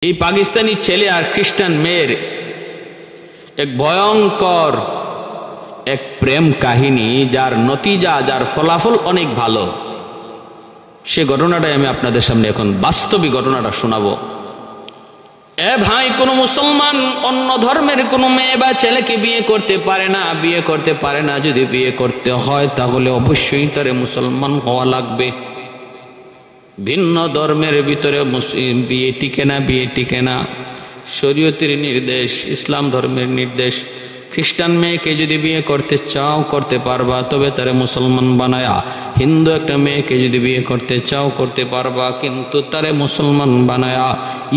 এই পাকিস্তানি ছেলে আর খ্রিস্টান মেয়ের এক ভয়ঙ্কর এক প্রেম কাহিনী, যার নতিজা, যার ফলাফল অনেক ভালো। সে ঘটনাটাই আমি আপনাদের সামনে এখন বাস্তবিক ঘটনাটা শোনাবো। এ ভাই, কোনো মুসলমান অন্য ধর্মের কোনো মেয়ে বা ছেলেকে বিয়ে করতে পারে না, বিয়ে করতে পারে না। যদি বিয়ে করতে হয় তাহলে অবশ্যই তারে মুসলমান হওয়া লাগবে। ভিন্ন ধর্মের ভিতরে বিয়ে টিকে না, বিয়ে টিকে না। শরীয়তের নির্দেশ, ইসলাম ধর্মের নির্দেশ, খ্রিস্টান মেয়েকে যদি বিয়ে করতে চাও করতে পারবা, তবে তারে মুসলমান বানায়া। হিন্দু একটা মেয়েকে যদি বিয়ে করতে চাও করতে পারবা, কিন্তু তারে মুসলমান বানায়া।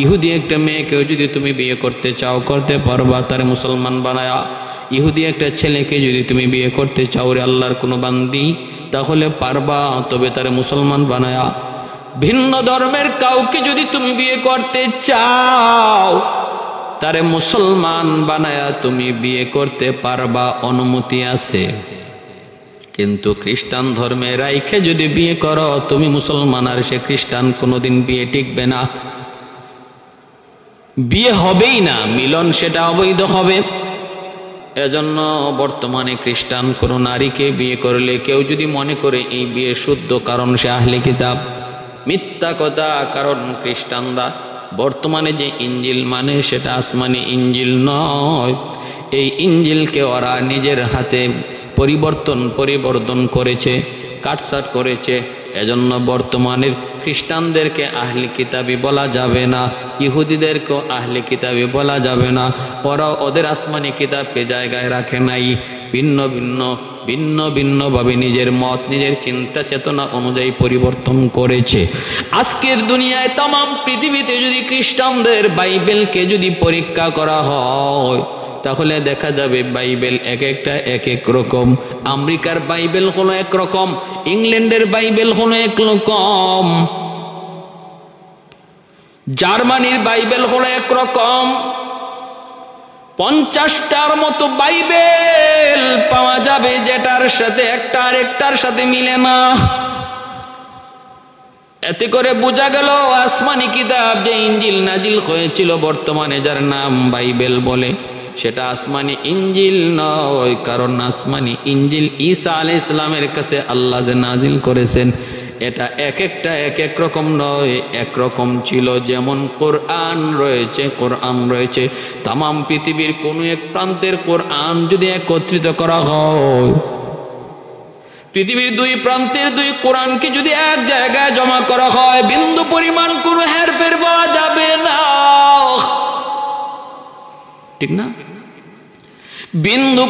ইহুদি একটা মেয়েকেও যদি তুমি বিয়ে করতে চাও করতে পারবা, তারে মুসলমান বানায়া। ইহুদি একটা ছেলেকে যদি তুমি বিয়ে করতে চাও রে আল্লাহর কোনো বান্দি, তাহলে পারবা, তবে তারে মুসলমান বানায়া। ভিন্ন ধর্মের কাউকে যদি তুমি বিয়ে করতে চাও, তারে মুসলমান বানায়া তুমি বিয়ে করতে পারবা, অনুমতি আছে। কিন্তু খ্রিস্টান ধর্মে রাইখে যদি বিয়ে করো তুমি মুসলমান আর সে খ্রিস্টান, কোনোদিন বিয়ে টিকবে না, বিয়ে হবেই না, মিলন সেটা অবৈধ হবে। এজন্য বর্তমানে খ্রিস্টান কোনো নারীকে বিয়ে করলে কেউ যদি মনে করে এই বিয়ে শুদ্ধ, কারণ সে আহলে কিতাব, মিথ্যা কথা। কারণ খ্রিস্টানরা বর্তমানে যে ইঞ্জিল মানে সেটা আসমানি ইঞ্জিল নয়। এই ইঞ্জিলকে ওরা নিজের হাতে পরিবর্তন করেছে, কাটছাট করেছে। এজন্য বর্তমানের খ্রিস্টানদেরকে আহলে কিতাবী বলা যাবে না, ইহুদিদেরকেও আহলে কিতাবী বলা যাবে না। ওরা ওদের আসমানি কিতাবকে জায়গায় রাখে নাই, ভিন্ন ভিন্নভাবে নিজের মত, নিজের চিন্তা চেতনা অনুযায়ী পরিবর্তন করেছে। আজকের দুনিয়ায় তাম পৃথিবীতে যদি খ্রিস্টানদের বাইবেলকে যদি পরীক্ষা করা হয়, তাহলে দেখা যাবে বাইবেল এক একটা এক এক রকম। আমেরিকার বাইবেল হলো এক রকম, ইংল্যান্ডের বাইবেল হলো এক রকম, জার্মানির বাইবেল হলো এক রকম। 50টার মতো বাইবেল পাওয়া যাবে, যেটার সাথে একটা আরেকটার সাথে মিলে না। এতে করে বোঝা গেল আসমানি কিতাব যে ইঞ্জিল নাজিল হয়েছিল বর্তমানে, যার নাম বাইবেল বলে, সেটা আসমানি ইঞ্জিল নয়। কারণ আসমানি ইঞ্জিল ঈসা আলাইহিস সালামের কাছে আল্লাহ যে নাজিল করেছেন, এটা এক একটা এক এক রকম নয়, একরকম ছিল। যেমন কোরআন রয়েছে, তামাম পৃথিবীর কোনো এক প্রান্তের কোরআন যদি একত্রিত করা হয়, পৃথিবীর দুই প্রান্তের দুই কোরআনকে যদি এক জায়গায় জমা করা হয়, বিন্দু পরিমাণ কোনো হেরফের পাওয়া যাবে না, ঠিক না? বিন্দু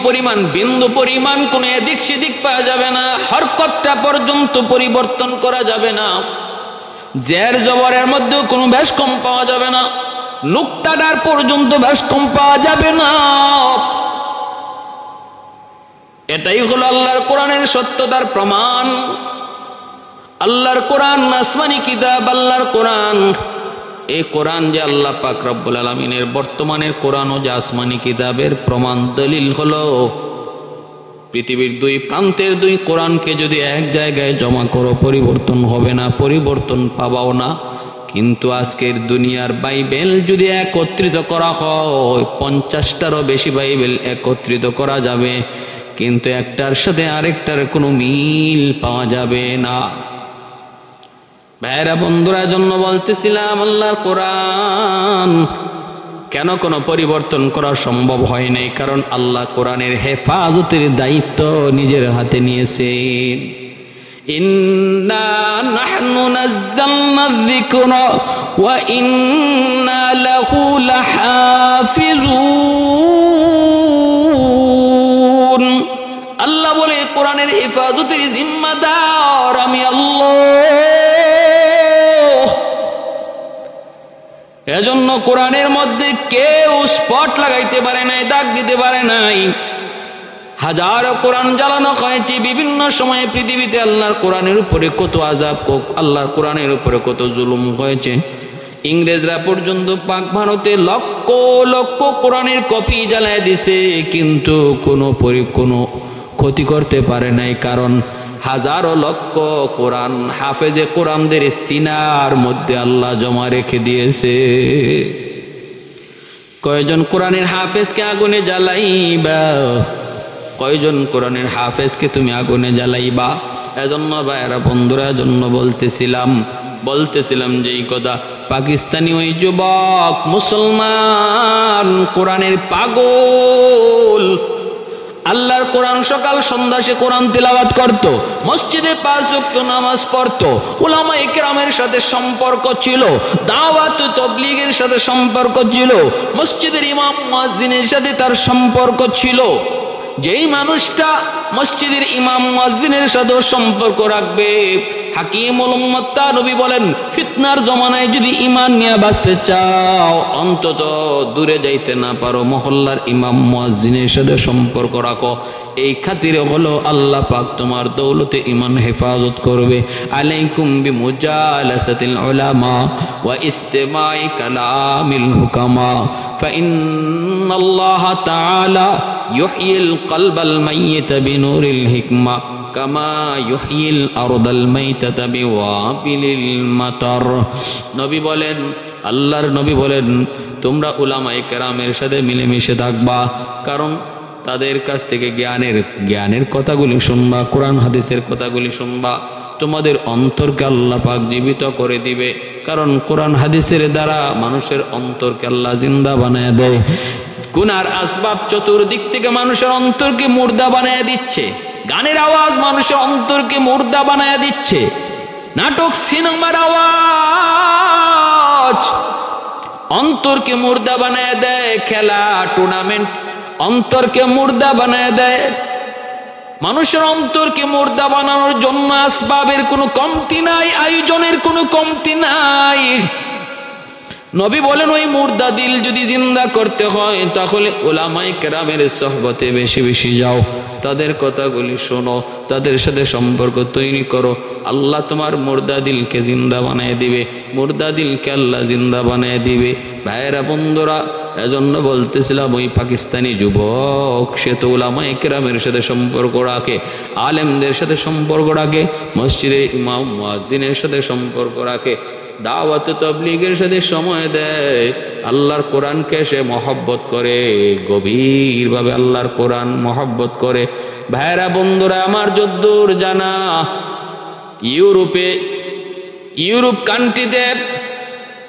পরিমাণ কোনো এদিক সেদিক পাওয়া যাবে না, হরকতটা পর্যন্ত পরিবর্তন করা যাবে না, জের জবরের মধ্যেও কোনো ভেষ কম পাওয়া যাবে না, নুক্তাটার পর্যন্ত ভেষ কম পাওয়া যাবে না। এটাই হলো আল্লাহর কোরআনের সত্যতার প্রমাণ। আল্লাহর কোরআন আসমানি কিতাব, আল্লাহর কোরআন। এই কোরআন যে আল্লাহ পাক রব্বুল আলামিনের বর্তমানের কোরআন ও যে আসমানি কিতাবের প্রমাণ দলিল হলো, পৃথিবীর দুই প্রান্তের দুই কোরআনকে যদি এক জায়গায় জমা করো, পরিবর্তন হবে না, পরিবর্তন পাবাও না। কিন্তু আজকের দুনিয়ার বাইবেল যদি একত্রিত করা হয়, 50টারও বেশি বাইবেল একত্রিত করা যাবে, কিন্তু একটার সাথে আরেকটার কোনো মিল পাওয়া যাবে না। ভাইরা বন্ধুরা, জন্য বলতেছিলাম আল্লাহর কোরআন কেন কোনো পরিবর্তন করা সম্ভব হয় নাই? কারণ আল্লাহ কোরআনের হেফাজতের দায়িত্ব নিজের হাতে নিয়েছেন। ইন্না নাহনু নাযালনা যিকরা ওয়া ইন্না লাহু লাহাফিজুন। আল্লাহ বলে কোরআনের হেফাজতের জিম্মাদার আমি আল্লাহ। এজন্য কোরআনের মধ্যে কেউ স্পট লাগাইতে পারে নাই, দাগ দিতে পারে নাই। হাজারো কোরআন জ্বালানো হয়েছে বিভিন্ন সময়ে পৃথিবীতে। আল্লাহর কোরআনের উপরে কত আযাব, আল্লাহর কোরআনের উপরে কত জুলুম হয়েছে। ইংরেজরা পর্যন্ত পাক ভারতে লক্ষ লক্ষ কোরআনের কপি জ্বালায় দিছে, কিন্তু কোনো ক্ষতি করতে পারে নাই। কারণ হাজারো লক্ষ কোরআন হাফেজে কোরআনদের সিনার মধ্যে আল্লাহ জমা রেখে দিয়েছে। কয়জন কোরআনের হাফেজকে আগুনে জ্বালাইবা? কয়জন কোরআনের হাফেজকে তুমি আগুনে জ্বালাইবা? এজন্য ভাইরা বন্ধুরা, এজন্য বলতেছিলাম যে এই কথা, পাকিস্তানি ওই যুবক মুসলমান কোরআনের পাগল, আল্লাহর কোরআন সকাল সন্ধ্যা সে কোরআন তিলাওয়াত করত, মসজিদে 5 ওয়াক্ত নামাজ পড়তো, উলামায়ে কেরামের সাথে সম্পর্ক ছিল, দাওয়াত তাবলীগের সাথে সম্পর্ক ছিল, মসজিদের ইমাম মুয়াজ্জিনের সাথে তার সম্পর্ক ছিল। যেই মানুষটা মসজিদের ইমাম মুয়াজ্জিনের সাথে সম্পর্ক রাখবে, হাকিমুল উম্মাত নবী বলেন, ফিতনার জমানায় যদি ঈমান নিয়ে বাঁচতে চাও, অন্তত দূরে যাইতে না পারো, মহল্লার ইমাম মুয়াজ্জিনের সাথে সম্পর্ক রাখো। এই খাতিরে হলো আল্লাহ পাক তোমার দৌলতে ঈমান হেফাজত করবে। আলাইকুম বিমুজালাসাতিল উলামা ওয়া ইস্তিমাই কালামিল হুকামা ফাইন্নাল্লাহ তাআলা ইউহয়িল কলবাল মাইয়িতা বিনুরিল হিকমা কামা ইউহয়িল আরদাল মাইতাতা বিওয়াবিলিল মাতার। নবী বলেন, আল্লাহর নবী বলেন, তোমরা উলামায়ে কেরামের সাথে মিলেমিশে থাকবা, কারণ তাদের কাছ থেকে জ্ঞানের কথাগুলি শুনবা, কোরআন হাদিসের কথাগুলি শুনবা, তোমাদের অন্তরকে আল্লাহ পাক জীবিত করে দিবে। কারণ কোরআন হাদিসের দ্বারা মানুষের অন্তরকে আল্লাহ জিন্দা বানায় দেয়। গুনার আসবাব চতুর্দিক থেকে মানুষের অন্তরকে মুর্দা বানায় দিচ্ছে, গানের আওয়াজ মানুষের অন্তরকে মুর্দা বানায় দিচ্ছে, নাটক সিনেমার আওয়াজ অন্তরকে মুর্দা বানায় দেয়, খেলা টুর্নামেন্ট অন্তরকে মুর্দা বানায় দেয়। মানুষের অন্তরকে মুর্দা বানানোর জন্য আসবাবের কোনো কমতি নাই, আয়োজনের কোনো কমতি নাই। নবী বলেন, ওই মুর্দা দিল যদি জিন্দা করতে হয় তাহলে উলামায়ে কেরামের সোহবতে বেশি বেশি যাও, তাদের কথাগুলি শোনো, তাদের সাথে সম্পর্ক তৈরি করো। আল্লাহ তোমার মুর্দা দিলকে জিন্দা বানিয়ে দিবে, মুর্দা দিলকে আল্লাহ জিন্দা বানিয়ে দিবে। ভাইয়েরা বন্ধুরা, এজন্য বলতেছিলাম, ওই পাকিস্তানি যুবক সে তো উলামায়ে কেরামের সাথে সম্পর্ক রাখে, আলেমদের সাথে সম্পর্ক রাখে, মসজিদে ইমাম মুয়াজ্জিনের সাথে সম্পর্ক রাখে, দাওয়াত তাবলীগের সাথে সময় দেয়, আল্লাহর কোরআনকে সে মহব্বত করে, গভীরভাবে আল্লাহর কোরআন মহব্বত করে। ভাইরা বন্ধুরা আমার, যদ্দূর জানা ইউরোপ কান্ট্রিতে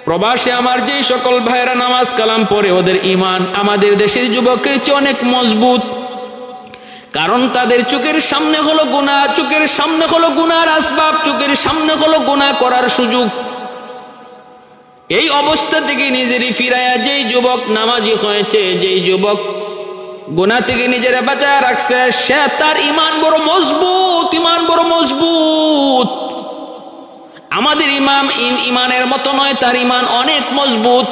প্রবাসে আমার যেই সকল ভাইরা নামাজ কালাম পড়ে, ওদের ঈমান আমাদের দেশের যুবকের চেয়ে অনেক মজবুত। কারণ তাদের চোখের সামনে হলো গুনাহ, চোখের সামনে হলো গুনার আসবাব, চোখের সামনে হলো গুনাহ করার সুযোগ। এই অবস্থা থেকে নিজেরই ফিরাইয়া যেই যুবক নামাজি হয়েছে, যেই যুবক গুনাহ থেকে নিজেরা বাঁচায় রাখছে, সে তার ঈমান বড় মজবুত, ঈমান বড় মজবুত। আমাদের ঈমানের মতো নয়, তার ঈমান অনেক মজবুত।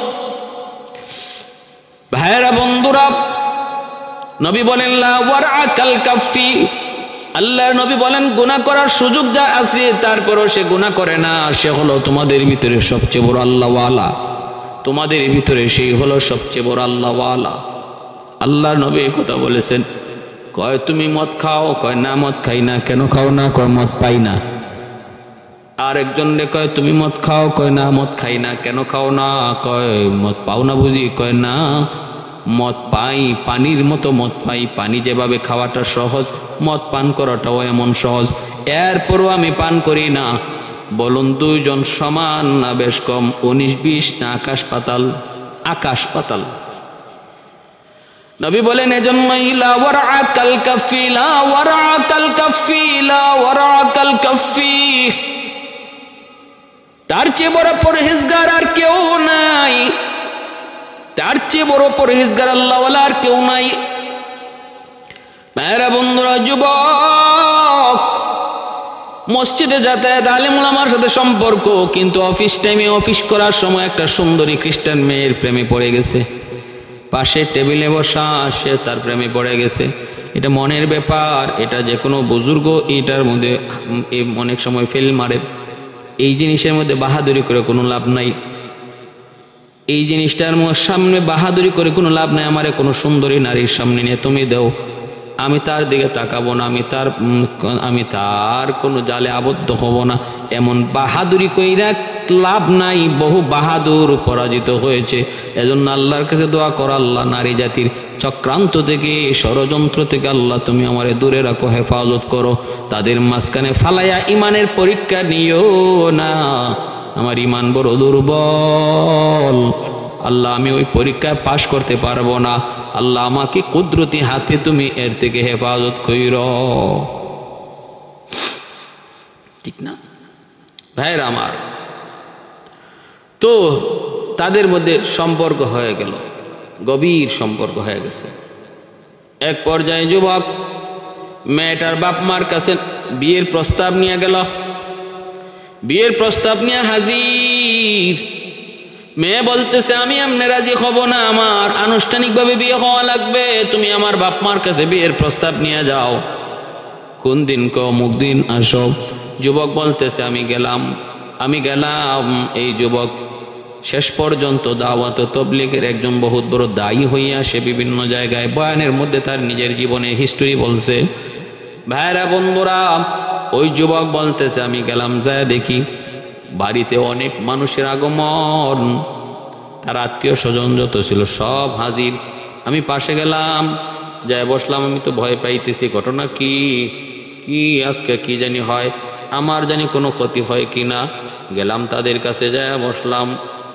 ভাইরা বন্ধুরা, নবী বলেন লা ওয়ারআ কাল কাফি, আল্লাহর নবী বলেন গুনাহ করার সুযোগ যা আছে তারপরও সে গুনাহ করে না, সে হলো তোমাদের ভিতরে সবচেয়ে বড় আল্লাহওয়ালা, তোমাদের ভিতরে সেই হলো সবচেয়ে বড় আল্লাহওয়ালা। আল্লাহর নবী এই কথা বলেছেন। কয় তুমি মদ খাও? কয় না মদ খাই না। কেন খাও না? কয় মদ পাই না। আর একজন কয় তুমি মদ খাও? কয় না মদ খাই না। কেন খাও না? কয় মদ পাও না বুঝি? কয় না মদ পাই, পানির মতো মদ পাই, পানি যেভাবে খাওয়াটা সহজ, মদ পান করাটাও এমন সহজ, এরপরও আমি পান করি না। বলুন দুইজন সমান না বেশ কম? 19-20 না আকাশ পাতাল? আকাশ পাতাল। নবী বলেন এজন্যই লা ওয়ারআ কাল কাফি, লা ওয়ারআ কাল কাফি, লা ওয়ারআ কাল কাফি। তার চেয়ে বড় পরহেজগার আর কেউ নাই, তার চেয়ে বড় পরহেজগার আল্লাহওয়ালা আর কেউ নাই। ভাইরা বন্ধুরা, যুবক মসজিদে যাতায়াত, আলেম ওলামার সাথে সম্পর্ক, কিন্তু অফিস টাইমে অফিস করার সময় একটা সুন্দরী খ্রিস্টান মেয়ের প্রেমে পড়ে গেছে, পাশে টেবিলে বসা, সে তার প্রেমে পড়ে গেছে। এটা মনের ব্যাপার, এটা যে কোনো বুজুর্গ এটার মধ্যে অনেক সময় ফেল মারে। এই জিনিসের মধ্যে বাহাদুরি করে কোনো লাভ নাই, এই জিনিসটার সামনে বাহাদুরি করে কোনো লাভ নাই। আমারে কোনো সুন্দরী নারীর সামনে নিয়ে তুমি দাও, আমি তার দিকে তাকাবো না, আমি তার কোনো জালে আবদ্ধ হব না। এমন বাহাদুরি কইরা লাভ নাই, বহু বাহাদুর পরাজিত হয়েছে। এজন্য আল্লাহর কাছে দোয়া কর, আল্লাহ নারী জাতির চক্রান্ত থেকে, ষড়যন্ত্র থেকে আল্লাহ তুমি আমারে দূরে রাখো, হেফাজত করো। তাদের মাঝখানে ফালাইয়া ইমানের পরীক্ষা নিও না, আমার ইমান বড় দুর্বল, আল্লাহ আমি ওই পরীক্ষায় পাশ করতে পারবো না, আল্লাহ আমাকে কুদরতি হাতে তুমি এর থেকে হেফাজত কইর। ঠিক না ভাইরা আমার? তো তাদের মধ্যে সম্পর্ক হয়ে গেল, গভীর সম্পর্ক হয়ে গেছে। এক পর্যায়ে যুবক মেয়েটার বাপ মার কাছে বিয়ের প্রস্তাব নিয়ে গেল। বিয়ের প্রস্তাব নিয়ে হাজির। মেয়ে বলতেছে আমি এমনি রাজি হব না, আমার আনুষ্ঠানিকভাবে বিয়ে হওয়া লাগবে, তুমি আমার বাপ মার কাছে বিয়ের প্রস্তাব নিয়ে যাও। কোন দিন অমুক দিন আসো। যুবক বলতেছে আমি গেলাম। এই যুবক শেষ পর্যন্ত দাওয়াত ও তবলিগের একজন বহুত বড় দায়ী হইয়া সে বিভিন্ন জায়গায় বয়ানের মধ্যে তার নিজের জীবনের হিস্টোরি বলছে। ভাইরা বন্ধুরা, ওই যুবক বলতেছে আমি গেলাম, যায় দেখি বাড়িতে অনেক মানুষের আগমন, তার আত্মীয় স্বজন যত ছিল সব হাজির। আমি পাশে গেলাম, যায় বসলাম। আমি তো ভয় পাইতেছি, ঘটনা কি আজকে কি জানি হয়, আমার জানি কোনো ক্ষতি হয় কি না। গেলাম তাদের কাছে, যায় বসলাম।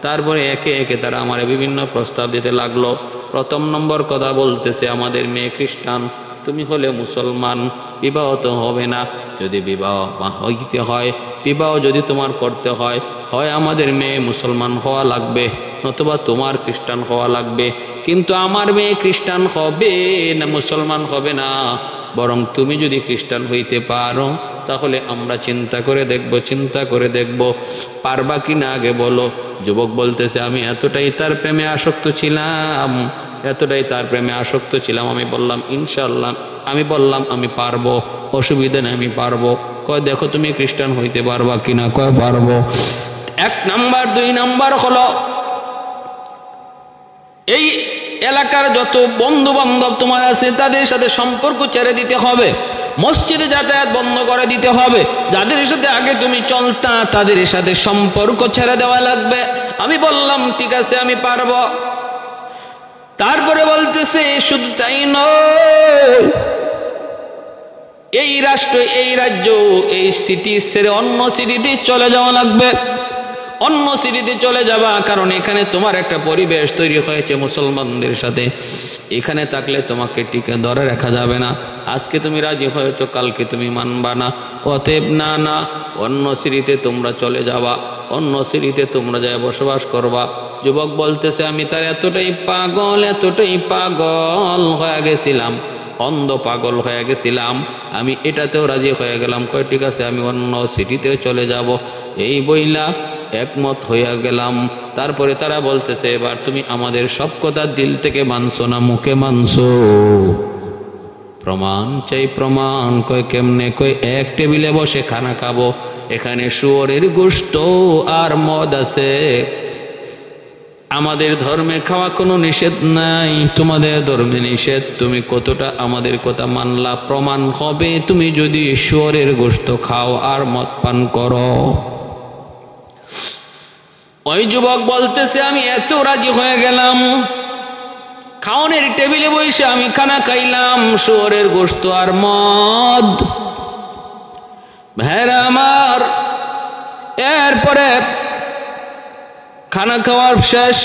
তারপরে একে একে তারা আমার বিভিন্ন প্রস্তাব দিতে লাগলো। প্রথম নম্বর কথা বলতেছে আমাদের মেয়ে খ্রিস্টান, তুমি হলে মুসলমান, বিবাহ তো হবে না। যদি বিবাহ হইতে হয়, বিবাহ যদি তোমার করতে হয়, হয় আমাদের মেয়ে মুসলমান হওয়া লাগবে, নতুবা তোমার খ্রিস্টান হওয়া লাগবে। কিন্তু আমার মেয়ে খ্রিস্টান হবে না, মুসলমান হবে না, বরং তুমি যদি খ্রিস্টান হইতে পারো তাহলে আমরা চিন্তা করে দেখব পারবা কি না আগে বলো। যুবক বলতেছে আমি এতটাই তার প্রেমে আসক্ত ছিলাম, আমি বললাম ইনশাআল্লাহ, আমি পারবো, অসুবিধা নেই, আমি পারবো। কয় দেখো তুমি খ্রিস্টান হইতে পারবা কিনা? কয় পারবো। 1 নাম্বার 2 নাম্বার হলো এই এলাকার যত বন্ধু বান্ধব তোমার আছে তাদের সাথে সম্পর্ক ছেড়ে দিতে হবে, মসজিদে যাতায়াত বন্ধ করে দিতে হবে। যাদের সাথে আগে তুমি চলতা তাদের সাথে সম্পর্ক ছেড়ে দেওয়া লাগবে। আমি বললাম ঠিক আছে, আমি পারবো। তারপরে বলতেছে শুধু তাই নয়, এই রাষ্ট্র, এই রাজ্য, এই সিটি ছেড়ে অন্য সিটিতে চলে যাওয়া লাগবে। অন্য সিটিতে চলে যাবা, কারণ এখানে তোমার একটা পরিবেশ তৈরি হয়েছে মুসলমানদের সাথে, এখানে থাকলে তোমাকে টিকে ধরে রাখা যাবে না। আজকে তুমি রাজি হয়েছো, কালকে তুমি মানবা না। অতএব না, অন্য সিটিতে তোমরা চলে যাবা, অন্য সিটিতে তোমরা যায় বসবাস করবা। যুবক বলতেছে আমি তার এতটাই পাগল হয়ে গেছিলাম, অন্ধ পাগল হয়ে গেছিলাম, আমি এটাতেও রাজি হয়ে গেলাম। কয় ঠিক আছে, আমি অন্য সিটিতেও চলে যাব। এই বইলা একমত হইয়া গেলাম। তারপরে তারা বলতেছে এবার তুমি আমাদের সব কথা দিল থেকে মানছো না মুখে মানছো? প্রমাণ চাই, প্রমাণ। কয় কেমনে? কয় এক টেবিলে বসে খানা খাবো, এখানে শুয়োরের গোশত আর মদ আছে। আমাদের ধর্মে খাওয়া কোনো নিষেধ নাই, তোমাদের ধর্মে নিষেধ। তুমি কতটা আমাদের কথা মানলা? প্রমাণ হবে তুমি যদি শুয়োরের গোশত খাও আর মদ পান করো। ওই যুবক বলতেছে আমি এত রাজি হয়ে গেলাম, খাওয়ানোর টেবিলে বসে আমি খানা খাইলাম, শুয়োরের গোশত আর মদ। ভাইরা আমার, এরপরে খানা খাওয়ার শেষ।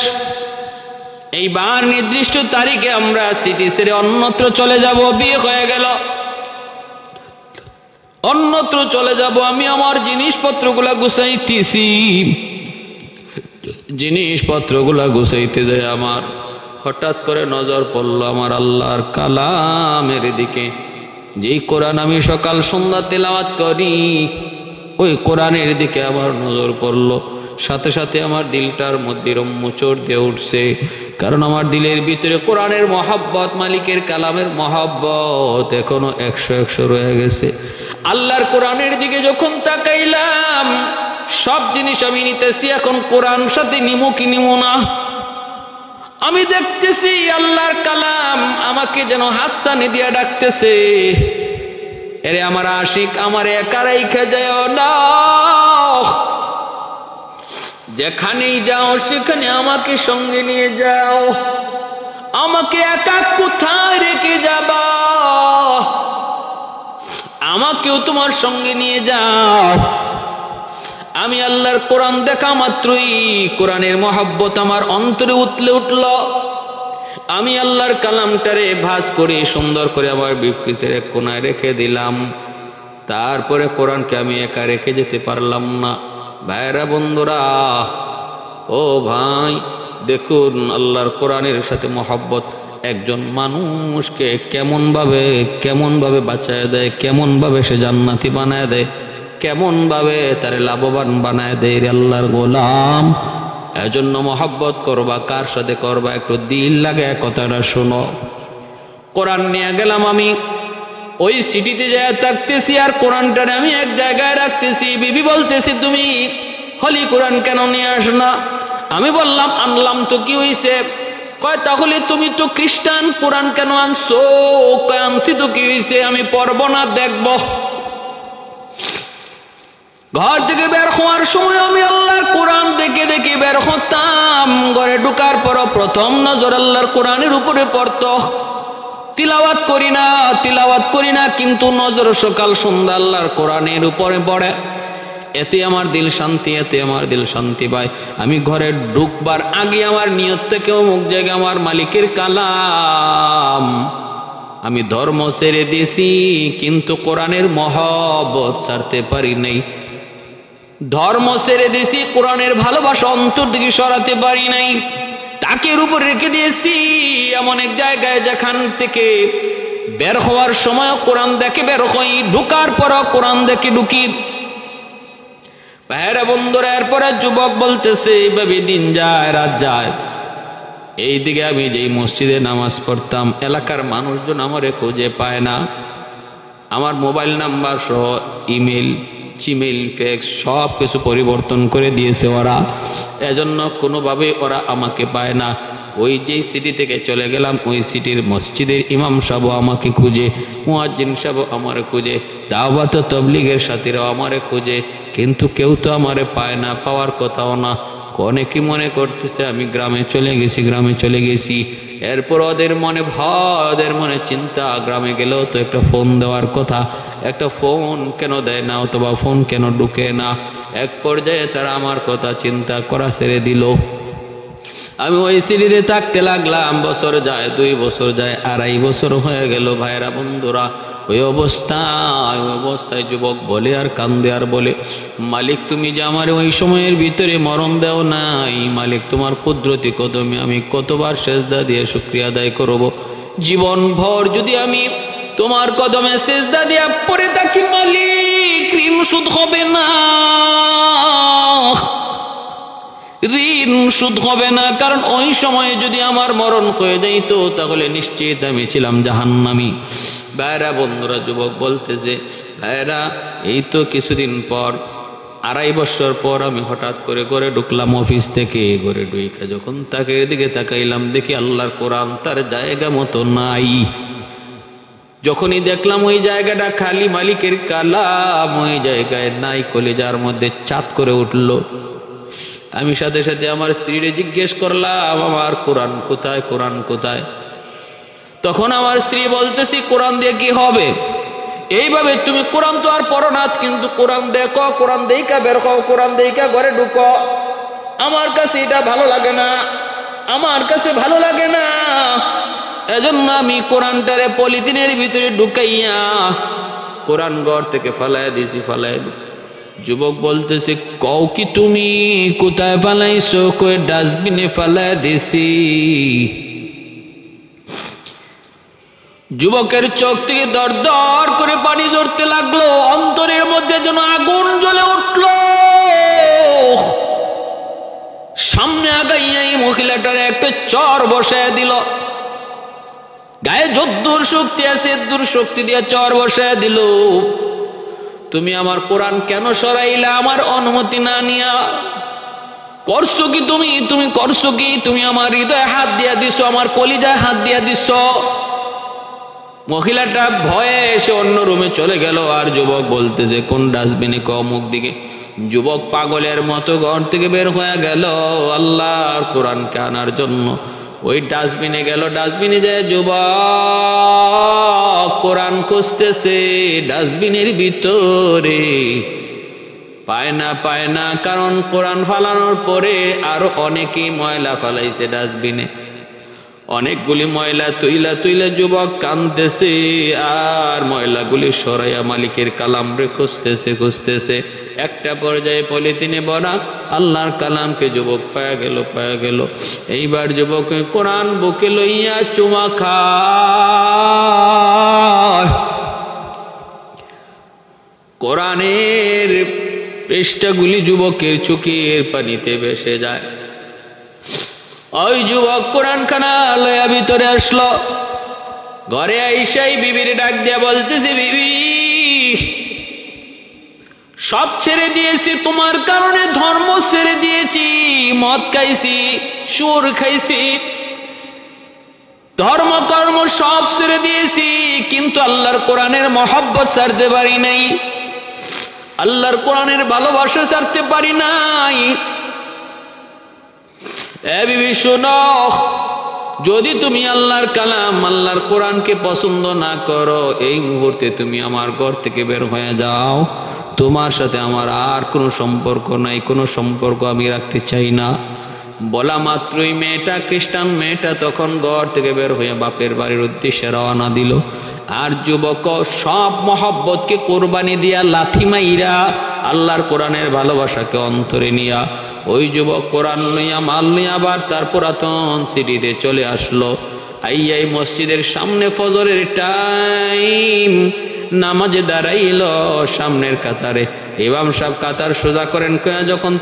এইবার নির্দিষ্ট তারিখে আমরা সিটি ছেড়ে অন্যত্র চলে যাব। বিয়ে হয়ে গেল, অন্যত্র চলে যাব। আমি আমার জিনিসপত্রগুলা গুছাইতে যাই আমার হঠাৎ করে নজর পড়ল আমার আল্লাহর কালামের দিকে। যেই কোরআন আমি সকাল সন্ধ্যা তেলাওয়াত করি, ওই কোরআনের দিকে আমার নজর পড়ল। সাথে সাথে আমার দিলটার মধ্যে মোচড় দিয়ে উঠছে, কারণ আমার দিলের ভিতরে কোরআনের মহাব্বত, মালিকের কালামের মহাব্বত এখনো 100 রয়ে গেছে। আল্লাহর কোরআনের দিকে যখন তাকাইলাম, সব জিনিস আমি নিতেছি, এখন কোরআন সাথে নিমু কি নিমু না? আমি দেখতেছি আল্লাহর কালাম আমাকে যেন হাতছানি দিয়া ডাকতেছে, এরে আমার আশিক, আমার একা রাইখা যাও না, যেখানেই যাও সেখানে আমাকে সঙ্গে নিয়ে যাও, আমাকে একা কোথায় রেখে যাবা, আমাকেও তোমার সঙ্গে নিয়ে যাও। আমি আল্লাহর কোরআন দেখা মাত্রই কোরআনের মহব্বত আমার অন্তরে উতলে উঠল। আমি আল্লাহর কালামটারে ভাঁজ করে সুন্দর করে আমার ব্রিফকেসের এক কোনায় রেখে দিলাম। তারপরে কোরআনকে আমি একা রেখে যেতে পারলাম না। ভাইরা বন্ধুরা, ও ভাই, দেখুন আল্লাহর কোরআনের সাথে মহব্বত একজন মানুষকে কেমন ভাবে বাঁচায় দেয়, কেমন ভাবে সে জান্নাতি বানায় দেয়, কেমন ভাবে তারে লাভবান বানায় দেয়। আল্লাহর গোলাম, এজন্য মহব্বত করবা, কার সাথে করবা একটু দিল লাগে কথাটা শোনো। কোরআন নিয়ে গেলাম আমি, ওই সিটিতে যায় থাকতেছি আর কোরআনটারে আমি এক জায়গায় রাখতেছি। বিবি বলতেছি, তুমি হলি কোরআন কেন নিয়ে আস না? আমি বললাম, আনলাম তো, কি হইছে? কয়, তাহলে তুমি তো খ্রিস্টান, কোরআন কেন আনছো? কয়, আনছি তো, কি হইছে? আমি পড়বো না, দেখবো। ঘর থেকে বের হওয়ার সময় আমি আল্লাহর কোরআন দেখে দেখে বের হতাম। ঘরে ঢুকার পর প্রথম নজর আল্লাহর কোরআনের উপরে পড়তো। তিলাওয়াত করি না, কিন্তু নজর সকাল সন্ধ্যা আল্লাহর কোরআনের উপরে পড়ে। এতে আমার দিল শান্তি পায়। আমি ঘরে ঢুকবার আগে আমার নিয়ত থেকে অমুক জায়গায় আমার মালিকের কালাম। আমি ধর্ম ছেড়ে দিয়েছি, কিন্তু কোরআনের মহব্বত ছাড়তে পারি নাই। ধর্ম ছেড়ে দিয়েছি, কোরআনের ভালোবাসা অন্তর দিকে সরাতে পারি নাই। তাকের উপর রেখে দিয়েছি এমন এক জায়গায় যেখান থেকে বের হওয়ার সময় কোরআন দেখে বের হই, ঢুকার পর কোরআন দেখে ঢুকি। ভাইরা বন্ধুরা, এরপরে যুবক বলতেছে, এইভাবে দিন যায় রাত যায়। এইদিকে আমি যেই মসজিদে নামাজ পড়তাম, এলাকার মানুষজন আমারে খুঁজে পায় না। আমার মোবাইল নাম্বার সহ ইমেল, জিমেইল, ফ্যাক্স সব কিছু পরিবর্তন করে দিয়েছে ওরা। এজন্য কোনোভাবে ওরা আমাকে পায় না। ওই যেই সিটি থেকে চলে গেলাম, ওই সিটির মসজিদের ইমাম সাহেব আমাকে খুঁজে, মুয়াজ্জিন সাহেব আমারে খুঁজে, দাওয়াত তাবলীগের সাথীরাও আমারে খুঁজে, কিন্তু কেউ তো আমারে পায় না, পাওয়ার কথাও না। অনেকে মনে করতেছে আমি গ্রামে চলে গেছি। এরপর ওদের মনে ভয়, ওদের মনে চিন্তা, গ্রামে গেলেও তো একটা ফোন দেওয়ার কথা, একটা ফোন কেন দেয় না, অথবা ফোন কেন ঢুকে না। এক পর্যায়ে তারা আমার কথা চিন্তা করা ছেড়ে দিল। আমি ওই সিটিতে থাকতে লাগলাম। বছর যায়, 2 বছর যায়, 2.5 বছর হয়ে গেল। ভাইরা বন্ধুরা, ওই অবস্থায় যুবক বলে আর কান্দে আর বলে, মালিক তুমি যে আমার ওই সময়ের ভিতরে মরণ দেও নাই, মালিক তোমার কুদরতি কদমে আমি কতবার সেজদা দিয়ে শুকরিয়া আদায় করব। জীবন ভর যদি আমি তোমার কদমে সেজদা দিয়া পড়ে থাকি, মালিক ঋণ শোধ হবে না, কারণ ওই সময়ে যদি আমার মরণ হয়ে যাইত তাহলে নিশ্চিত আমি ছিলাম জাহান্নামী। ভাইরা বন্ধুরা, যুবক বলতেছে, ভাইরা এই তো কিছুদিন পর, 2.5 বছর পর আমি হঠাৎ করে ঘরে ঢুকলাম অফিস থেকে। ঘরে ঢুকে যখন তাকে এদিকে তাকাইলাম, দেখি আল্লাহর কোরআন তার জায়গা মতো নাই। যখনই দেখলাম ওই জায়গাটা খালি, মালিকের কালাম ওই জায়গায় নাই, কলিজার মধ্যে চাঁদ করে উঠল। আমি সাথে সাথে আমার স্ত্রীরে জিজ্ঞেস করলাম, আমার কোরআন কোথায়? তখন আমার স্ত্রী বলতেছি, কোরআন দিয়ে কি হবে? এইভাবে তুমি কোরআন তো আর পড়ো না, কিন্তু কোরআন দেখো, কোরআন দেইকা বের হও, কোরআন দেইকা ঘরে ঢুকো। আমার কাছে এটা ভালো লাগে না, এজন্য আমি কোরআনটারে পলিথিনের ভিতরে ঢুকাইয়া কোরআন ঘর থেকে ফালাইয়া দিছি। যুবক বলতেছে, কও কি তুমি কোথায় ফালাইছো? কই ডাস্টবিনে ফালাইয়া দিছি। যুবকের চোখ থেকে দর দর করে পানি ঝরতে লাগলো, অন্তরের মধ্যে যেন আগুন জ্বলে উঠল। সামনে আগাইয়া এই মহিলাটার একটা চর বসায় দিল। গায়ে যদ্দুর শক্তি আছে, এদ্দুর শক্তি দিয়ে চর বসায় দিল। তুমি আমার কোরআন কেন সরাইলা আমার অনুমতি না নিয়া? করছো কি তুমি? তুমি করছো কি? তুমি আমার হৃদয়ে হাত দিয়া দিছো, আমার কলিজায় হাত দিয়া দিছো। মহিলাটা ভয়ে এসে অন্য রুমে চলে গেল। আর যুবক বলতেছে কোন ডাস্টবিনে? মুখ দিকে। যুবক পাগলের মতো ঘর থেকে বের হয়ে গেল আল্লাহর কোরআনকে আনার জন্য। ওই ডাস্টবিনে গেল। ডাস্টবিনে যায় যুবক কোরআন খুঁজতেছে ডাস্টবিনের ভিতরে। পায় না, কারণ কোরআন ফালানোর পরে আরো অনেকেই ময়লা ফালাইছে ডাস্টবিনে। অনেকগুলি ময়লা তুইলা যুবক কাঁদতেছে আর ময়লাগুলি সরাইয়া মালিকের কালাম রে খুঁজতেছে। একটা পর্যায়ে পলিথিনে ভরা আল্লাহর কালামকে যুবক পায়া গেল। এইবার যুবক কোরআন বুকে লইয়া চুমা খায়। কোরআনের পৃষ্ঠাগুলি যুবকের চোখের পানিতে ভেসে যায়। ওই যুবক কোরআন খানা লয়া ভিতরে আসলো। ঘরে আইসাই বিবির ডাক দিয়া বলতেছে, বিবি সব ছেড়ে দিয়েছি তোমার কারণে, ধর্ম ছেড়ে দিয়েছি, মদ খাইছি, সুর খাইছি, ধর্ম কর্ম সব ছেড়ে দিয়েছি, কিন্তু আল্লাহর কোরআনের মহব্বত ছাড়তে পারি নাই, আল্লাহর কোরআনের ভালোবাসা ছাড়তে পারি নাই। এ বিবি শোনো, যদি তুমি আল্লাহর কালাম আল্লাহর কোরআনকে পছন্দ না করো, এই মুহূর্তে তুমি আমার ঘর থেকে বের হয়ে যাও। তোমার সাথে আমার আর কোনো সম্পর্ক নাই, কোনো সম্পর্ক আমি রাখতে চাই না। বলা মাত্রই মেয়েটা, খ্রিস্টান মেয়েটা তখন ঘর থেকে বের হয়ে বাপের বাড়ির উদ্দেশ্যে রওনা দিল। আর যুবক সব মহব্বতকে কোরবানি দিয়া লাথি মাইরা আল্লাহর কোরআনের ভালোবাসাকে অন্তরে নিয়া ওই যুবক কোরআন লইয়া মাল লইয়া আবার তার পুরাতন সিটিতে চলে আসলো। আইয়াই মসজিদের সামনে ফজরের টাইম, নামাজে দাঁড়াইল সামনের কাতারে। ইমাম সাহেব কাতার সোজা করেন, যখন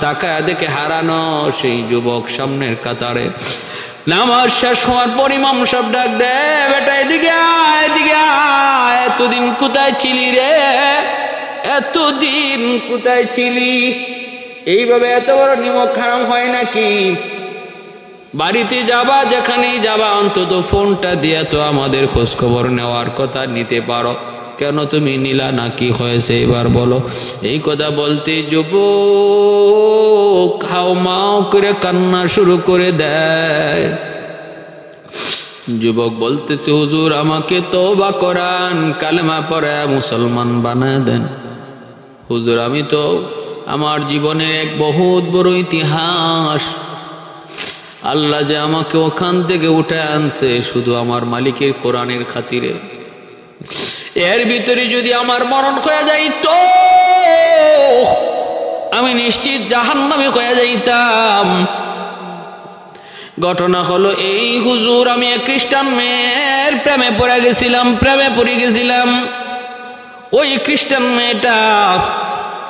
তাকায় দেখে হারানো সেই যুবক সামনের কাতারে। নামাজ শেষ হওয়ার পর ইমাম সাহেব ডাক দে, বেটা এদিকে আয়, এদিকে আয়, এতদিন কোথায় ছিলি রে? এতদিন কোথায় ছিলি? এইভাবে এত বড় নিমক হারাম হয় নাকি? বাড়িতে যাবা, যেখানেই যাবা অন্তত ফোনটা দিয়ে তো আমাদের খোঁজ খবর নেওয়ার কথা নিতে পারো। কেন তুমি নিলা না? কি হয়েছে এবার বলো। এই কথা বলতে যুবক হাও মাও করে কান্না শুরু করে দেয়। যুবক বলতেছে, হুজুর আমাকে তওবা করান, কালেমা পড়ে মুসলমান বানায় দেন। হুজুর আমি তো আমার জীবনের এক বহুত বড় ইতিহাস, আল্লাহ যে আমাকে ওখান থেকে উঠে আনছে শুধু আমার মালিকের কোরআনের খাতিরে। এর ভিতরে যদি আমার মরণ হয়ে যাইতো আমি নিশ্চিত জাহান্নামে হয়ে যাইতাম। ঘটনা হলো এই, হুজুর আমি এক খ্রিস্টান মেয়ের প্রেমে পড়ে গেছিলাম। ওই খ্রিস্টান মেয়েটা,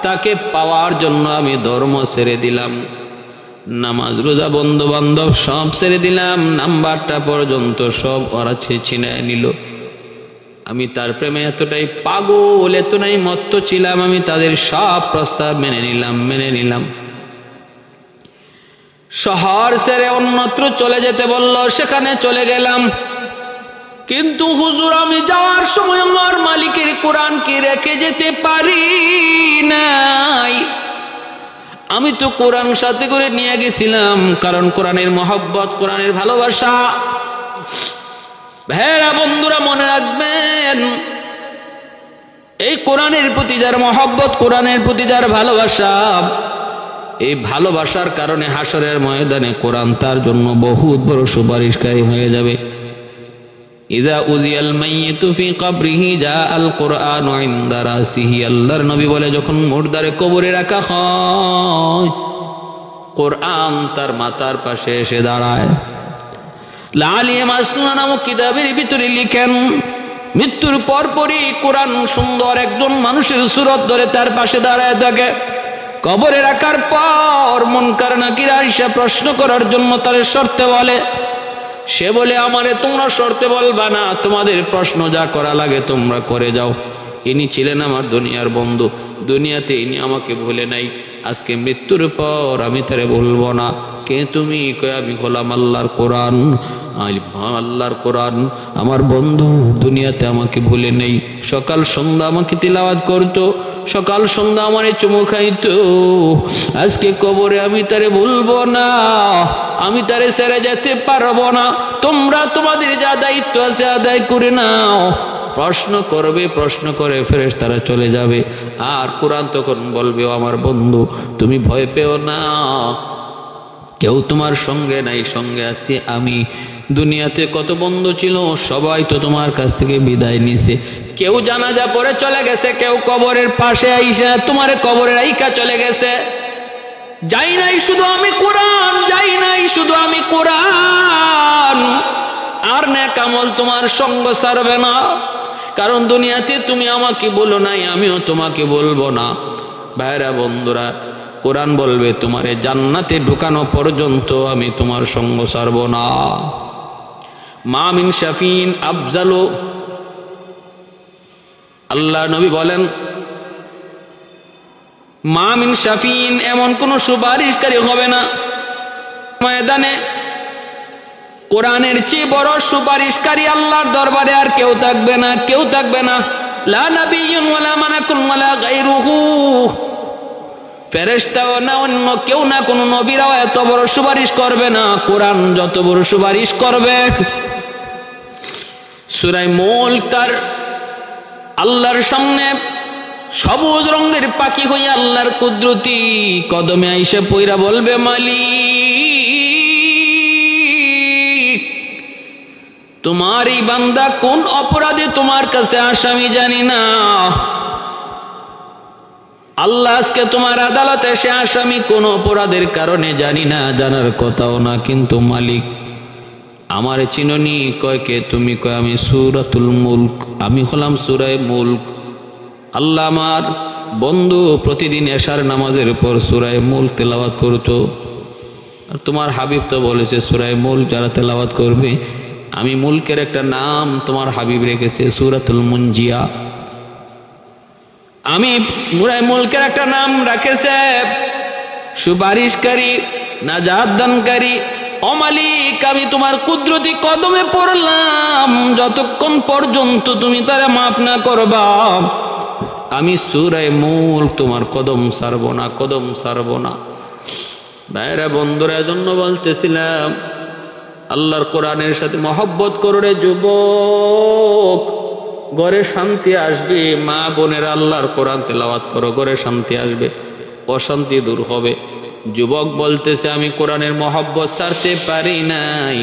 তাকে পাওয়ার জন্য আমি ধর্ম ছেড়ে দিলাম, নামাজ রোজা বন্ধু বান্ধব সব ছেড়ে দিলাম, নাম্বারটা পর্যন্ত সব ওরা ছিনায় নিল। আমি তার প্রেমে এতটাই পাগল, এতটাই মত্ত ছিলাম, আমি তাদের সব প্রস্তাব মেনে নিলাম। শহর ছেড়ে অন্যত্র চলে যেতে বলল, সেখানে চলে গেলাম। কিন্তু হুজুর আমি যাওয়ার সময় আমার মালিকের কোরআন কি রেখে যেতে পারি নাই। আমি তো কোরআন সাথে করে নিয়ে গেছিলাম, কারণ কোরআনের মহব্বত, কোরআনের ভালোবাসা। ভাইরা বন্ধুরা মনে রাখবেন, এই কোরআনের প্রতি যার মহব্বত, কোরআনের প্রতি যার ভালোবাসা, এই ভালোবাসার কারণে হাসরের ময়দানে কোরআন তার জন্য বহুত বড় সুপারিশকারী হয়ে যাবে। ইযা উযিয়াল মাইয়িতু ফি কবরিহি জাআল কুরআনু ইনদা রাসিহি। আল্লাহর নবী বলে, যখন মুর্দারে কবরে রাখা হয় কোরআন তার মাথার পাশে এসে দাঁড়ায়। লালিয়ে মাসনুনা নামক কিতাবের ভিতরে লিখেন, মৃত্যুর পরপরই কোরআন সুন্দর একজন মানুষের সুরত ধরে তার পাশে দাঁড়ায় থাকে। কবরে রাখার পর মুনকার নাকির আয়েশা প্রশ্ন করার জন্য তার শর্তে বলে, সে বলে, আমারে তোমরা শর্তে বলবা না, তোমাদের প্রশ্ন যা করা লাগে তোমরা করে যাও। ইনি ছিলেন আমার দুনিয়ার বন্ধু, দুনিয়াতে ইনি আমাকে ভুলে নাই। আজকে মৃত্যুর পর আমি তারে বলবো না কে তুমি, কয় আমি হলাম আল্লাহর কোরআন। আল্লাহর কোরআন আমার বন্ধু দুনিয়াতে আমাকে ভুলে নেই, সকাল সন্ধ্যা আমাকে তিলাওয়াত করতো, সকাল সন্ধ্যা আমারে চুমু খাইতো। আজকে কবরে আমি তারে ভুলবো না, আমি তারে ছেড়ে যেতে পারবো না। তোমরা তোমাদের যা দায়িত্ব আছে আদায় করে নাও। প্রশ্ন করবে, প্রশ্ন করে ফেরেশতারা চলে যাবে। আর কোরআন তখন বলবে, আমার বন্ধু তুমি ভয় পেও না, কেউ তোমার সঙ্গে নাই, সঙ্গে আছি আমি। দুনিয়াতে কত বন্ধু ছিল, সবাই তো তোমার কাছ থেকে বিদায় নিছে। কেউ জানাজা পরে চলে গেছে, কেউ কবরের পাশে আইসা তোমার কবরের আইকা চলে গেছে। যাই নাই শুধু আমি কোরআন, যাই নাই শুধু আমি কোরআন। আর নেক আমল তোমার সঙ্গ ছাড়বে না, কারণ দুনিয়াতে তুমি আমাকে বলো নাই, আমিও তোমাকে বলবো না। ভাইরা বন্ধুরা, কোরআন বলবে তোমারে জান্নাতে ঢুকানো পর্যন্ত আমি তোমার সঙ্গ ছাড়ব না। মা মিন শাফিন আফজালু, আল্লাহ নবী বলেন মা মিন শাফিন, এমন কোন সুপারিশকারী হবে না ময়দানে কোরআনের চেয়ে বড় সুপারিশকারী আল্লাহর দরবারে আর কেউ থাকবে না, কেউ থাকবে না। লা নাবিয়্যুন ওয়ালা মালাকুন ওয়ালা গায়রুহু, ফেরেশতাও না, অন্য কেউ না, কোন নবীরাও এত বড় সুপারিশ করবে না, কোরআন যত বড় সুপারিশ করবে। সূরা মুলক তার আল্লাহর সামনে সবুজ রঙের পাখি হইয়া আল্লাহর কুদরতি কদমে আইসা পইরা বলবে, মালিক তোমার এই বান্দা কোন অপরাধে তোমার কাছে আসামি জানি না, আল্লাহ আজকে তোমার আদালতে সে আসামি কোন অপরাধের কারণে জানি না, জানার কথাও না, কিন্তু মালিক আমার চিননি। কয় কে তুমি? কয় আমি সূরাতুল মুলক, আমি হলাম সূরা মুলক। আল্লাহ আমার বন্ধু প্রতিদিন এশার নামাজের পর সূরা মুলক তেলাওয়াত করতো। আর তোমার হাবিব তো বলেছে সূরা মুলক যারা তেলাওয়াত করবে, আমি মুলকের একটা নাম তোমার হাবিব রেখেছে সূরাতুল মুনজিয়া। আমি সূরা মুলকের একটা নাম রাখেছে সুপারিশকারী, নাজাত দানকারী। ও মালিক, আমি তোমার কুদরতি কদমে পড়লাম, যতক্ষণ পর্যন্ত তুমি তারা মাফ না করবা আমি সূরা মুলক তোমার কদম ছাড়বো না, কদম ছাড়বো না। ভাইরা বন্ধুরা, এজন্য বলতেছিলাম আল্লাহর কোরআনের সাথে মহব্বত করো রে যুবক, ঘরে শান্তি আসবে। মা বোনেরা আল্লাহর কোরআন তেলাওয়াত করো, ঘরে শান্তি আসবে, অশান্তি দূর হবে। যুবক বলতেছে আমি কোরআনের মহব্বত ছাড়তে পারি নাই,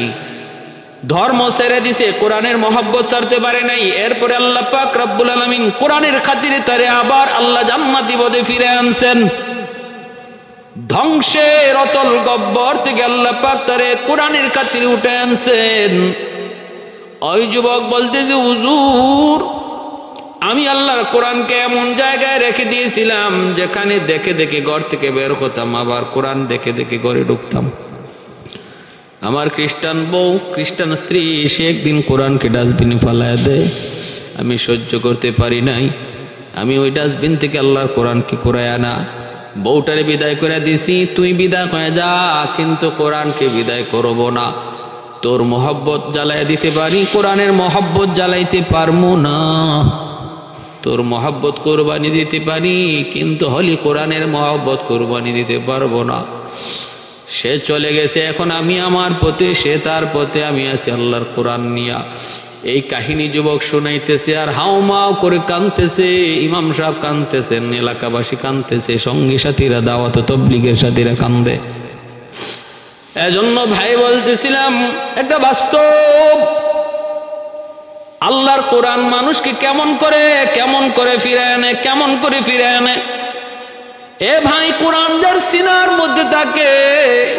ধর্ম ছেড়ে দিছে, কোরআনের মহব্বত ছাড়তে পারে নাই। এরপরে আল্লাহ পাক রব্বুল আলামিন কোরআনের খাতিরে তারে আবার আল্লাহ জান্নাতি পদে ফিরে আনছেন। ধ্বংসের অতল গব্বর থেকে আল্লাহ পাক তারে কোরআনের খাতিরে উঠে আনছেন। ওই যুবক বলতেছে হুজুর, আমি আল্লাহর কোরআনকে এমন জায়গায় রেখে দিয়েছিলাম যেখানে দেখে দেখে ঘর থেকে বের হতাম, আবার কোরআন দেখে দেখে ঘরে ঢুকতাম। আমার খ্রিস্টান বউ, খ্রিস্টান স্ত্রী, সে একদিন কোরআনকে ডাস্টবিনে ফালায় দেয়, আমি সহ্য করতে পারি নাই। আমি ওই ডাস্টবিন থেকে আল্লাহর কোরআনকে কুড়ায় আনা, বউটারে বিদায় করে দিছি, তুই বিদায় হয়ে যা, কিন্তু কোরআনকে বিদায় করব না। তোর মহব্বত জ্বালাই দিতে পারি, কোরআনের মহব্বত জ্বালাইতে পারবো না। তোর মহব্বত কোরবানি দিতে পারি, কিন্তু হলি কোরআনের মহব্বত কোরবানি দিতে পারবো না। সে চলে গেছে, এখন আমি আমার পথে, সে তার পথে, আমি আছি আল্লাহর কোরআন নিয়া। এই কাহিনী যুবক শোনাইতেছে আর হাউমাউ করে কাঁদতেছে, ইমাম সাহেব কাঁদতেছেন, এলাকাবাসী কাঁদতেছে, সঙ্গী সাথীরা, দাওয়াত তবলিগের সাথীরা কান্দে। এজন্য ভাই বলতেছিলাম একটা বাস্তব, আল্লাহর কোরআন মানুষকে কেমন করে ফিরে আনে, কেমন করে ফিরে আনে। এ ভাই, কোরআন যার সিনার মধ্যে থাকে,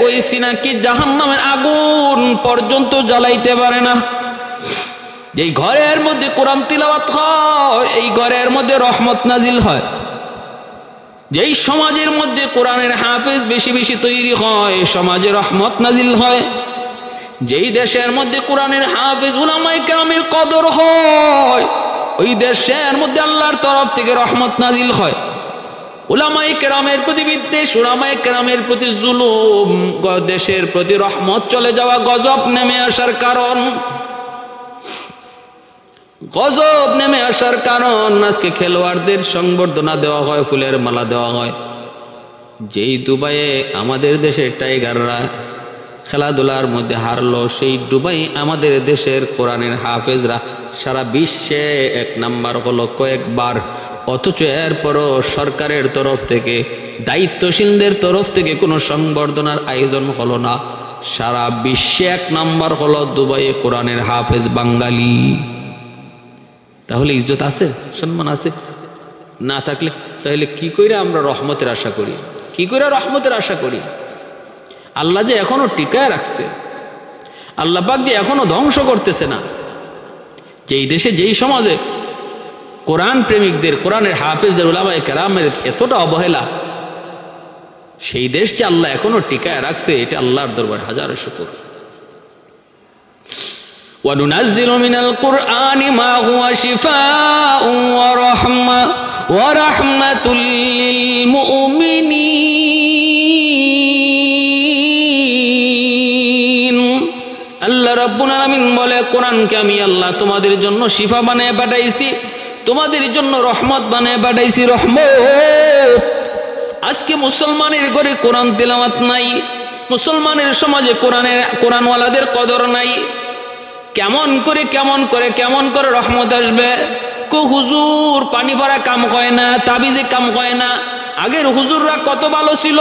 ওই সিনা কি জাহান্নামের আগুন পর্যন্ত জ্বালাইতে পারে না। যেই ঘরের মধ্যে কোরআন তিলাওয়াত হয়, এই ঘরের মধ্যে রহমত নাজিল হয়। যেই সমাজের মধ্যে কোরআনের হাফেজ বেশি বেশি তৈরি হয়, সমাজে রহমত নাজিল হয়। যেই দেশের মধ্যে কোরআনের হাফেজ উলামায়ে কেরামের কদর হয়, ওই দেশের মধ্যে আল্লাহর তরফ থেকে রহমত নাজিল হয়। উলামায়ে কেরামের প্রতি বিদ্বেষ, উলামায়ে কেরামের প্রতি জুলুম, দেশের প্রতি রহমত চলে যাওয়া, গজব নেমে আসার কারণ, গজব নেমে আসার কারণ। আজকে খেলোয়াড়দের সংবর্ধনা দেওয়া হয়, ফুলের মালা দেওয়া হয়। যেই দুবাইয়ে আমাদের দেশের টাইগাররা খেলাধুলার মধ্যে হারলো, সেই দুবাই আমাদের দেশের কোরআনের হাফেজরা সারা বিশ্বে 1 নাম্বার হলো কয়েকবার। অথচ এরপরও সরকারের তরফ থেকে, দায়িত্বশীলদের তরফ থেকে কোনো সংবর্ধনার আয়োজন হলো না। সারা বিশ্বে 1 নাম্বার হলো দুবাইয়ে কোরআনের হাফেজ বাঙালি। তাহলে ইজ্জত আছে, সম্মান আছে? না থাকলে তাহলে কি কইরা আমরা রহমতের আশা করি? কি কইরা রহমতের আশা করি? আল্লাহ যে এখনো টিকায় রাখছে, আল্লাহ পাক যে এখনো ধ্বংস করতেছে না। যেই দেশে, যেই সমাজে কোরআন প্রেমিকদের, কোরআনের হাফেজদের, উলামায়ে কেরামের এতটা অবহেলা, সেই দেশ যে আল্লাহ এখনো টিকায় রাখছে, এটা আল্লাহর দরবারে হাজারো শুকর। وَنُنَزِّلُ مِنَ الْقُرْآنِ مَا هُوَ شِفَاءٌ وَرَحْمَةٌ لِّلْمُؤْمِنِينَ। আল্লাহ রাব্বুল আলামিন বলে, কোরআনকে আমি আল্লাহ তোমাদের জন্য শিফা বানিয়ে পাঠাইছি, তোমাদের জন্য রহমত বানিয়ে পাঠাইছি, রহমত। আজকে মুসলমানের ঘরে কোরআন তেলাওয়াত নাই, মুসলমানের সমাজে কোরআনওয়ালাদের কদর নাই। কেমন করে রহমত আসবে? হুজুর পানি ভরা কাম হয় না, তাবিজে কাম হয় না। আগের হুজুররা কত ভালো ছিল,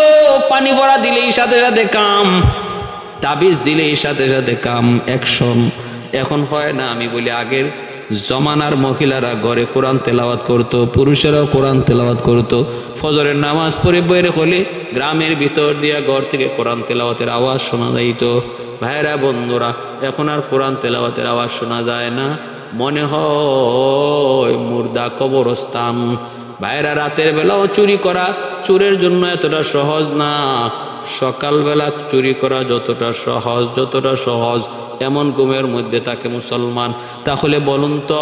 পানি ভরা দিলেই সাথে সাথে কাম, তাবিজ দিলেই সাথে সাথে কাম, অ্যাকশন। এখন হয় না। আমি বলি, আগের জমানার মহিলারা ঘরে কোরআন তেলাওয়াত করতো, পুরুষেরাও কোরআন তেলাওয়াত করতো। ফজরের নামাজ পড়ে বের হলে গ্রামের ভিতর দিয়া ঘর থেকে কোরআন তেলাওয়াতের আওয়াজ শোনা যাইত। ভাইরা, বন্ধুরা, এখন আর কোরআন তেলাওয়াতের আওয়াজ শোনা যায় না, মনে হয় মুর্দা কবরস্থান। ভাইরা, রাতের বেলাও চুরি করা চোরের জন্য এতটা সহজ না। সকালবেলা চুরি করা যতটা সহজ, এমন ঘুমের মধ্যে থাকে মুসলমান। তাহলে বলুন তো,